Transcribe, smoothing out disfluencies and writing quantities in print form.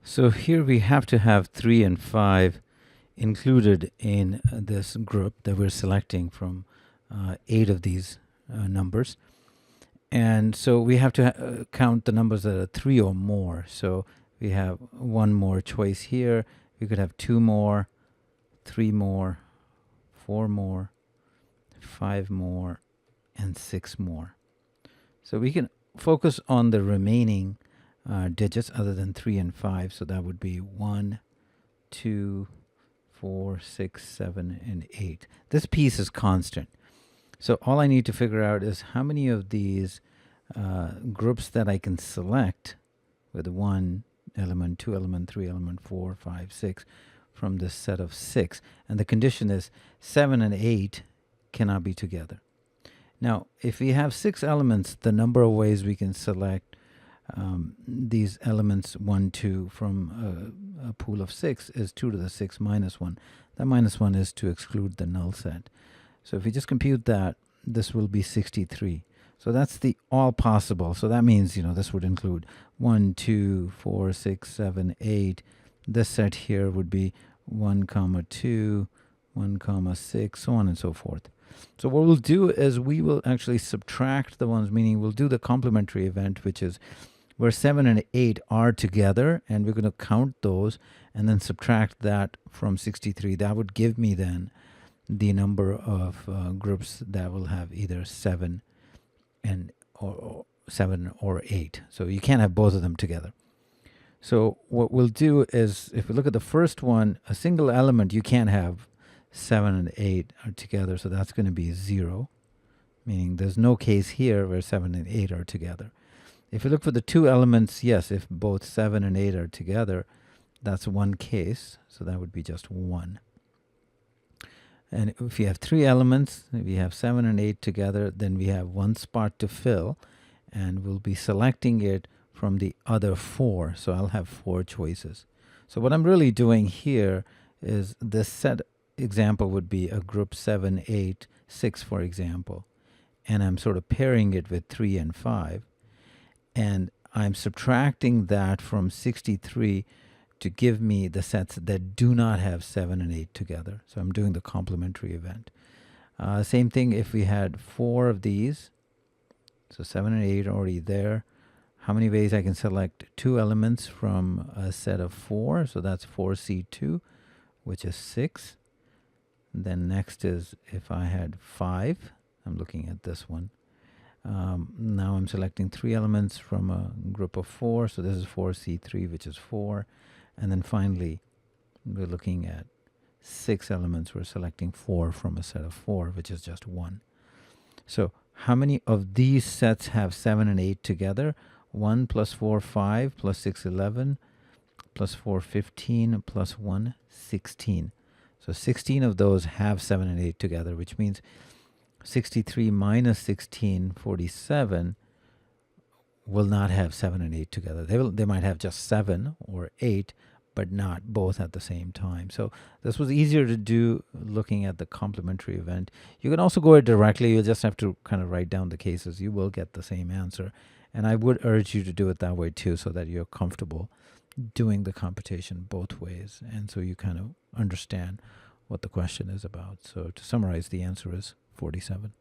So here we have to have 3 and 5 included in this group that we're selecting from 8 of these numbers. And so we have to count the numbers that are 3 or more. So we have one more choice here. We could have 2 more, 3 more, 4 more, 5 more, and 6 more. So we can focus on the remaining digits other than 3 and 5. So that would be 1, 2, 4, 6, 7, and 8. This piece is constant. So all I need to figure out is how many of these groups that I can select with 1 element, 2 element, 3 element, 4, 5, 6 from this set of 6. And the condition is 7 and 8 cannot be together. Now, if we have 6 elements, the number of ways we can select these elements 1, 2 from a pool of 6 is 2 to the 6 minus 1. That minus 1 is to exclude the null set. So if we just compute that, this will be 63. So that's the all possible. So that means, this would include 1, 2, 4, 6, 7, 8. This set here would be 1, 2, 1, 6, so on and so forth. So what we'll do is we will actually subtract the ones, meaning we'll do the complementary event, which is where 7 and 8 are together, and we're going to count those and then subtract that from 63. That would give me then the number of groups that will have either 7 or 7 or 8. So you can't have both of them together. So what we'll do is, if we look at the first one, a single element, you can't have 7 and 8 are together, so that's going to be 0, meaning there's no case here where 7 and 8 are together. If you look for the 2 elements, yes, if both 7 and 8 are together, that's one case, so that would be just 1. And if you have 3 elements, if you have 7 and 8 together, then we have one spot to fill, and we'll be selecting it from the other 4. So I'll have 4 choices. So what I'm really doing here is this set example would be a group 7, 8, 6, for example. And I'm sort of pairing it with 3 and 5. And I'm subtracting that from 63 to give me the sets that do not have 7 and 8 together. So I'm doing the complementary event. Same thing if we had 4 of these. So 7 and 8 are already there. How many ways I can select 2 elements from a set of 4? So that's 4C2, which is 6. And then next is if I had 5. I'm looking at this one. Now I'm selecting 3 elements from a group of 4. So this is 4C3, which is 4. And then finally, we're looking at 6 elements. We're selecting 4 from a set of 4, which is just 1. So how many of these sets have 7 and 8 together? 1 plus 4, 5, plus 6, 11, plus 4, 15, plus 1, 16. So 16 of those have 7 and 8 together, which means 63 minus 16, 47, will not have 7 and 8 together. They might have just 7 or 8, but not both at the same time. So this was easier to do looking at the complementary event. You can also go it directly. You just have to kind of write down the cases. You will get the same answer. And I would urge you to do it that way too, so that you're comfortable doing the computation both ways. And so you kind of understand what the question is about. So to summarize, the answer is 47.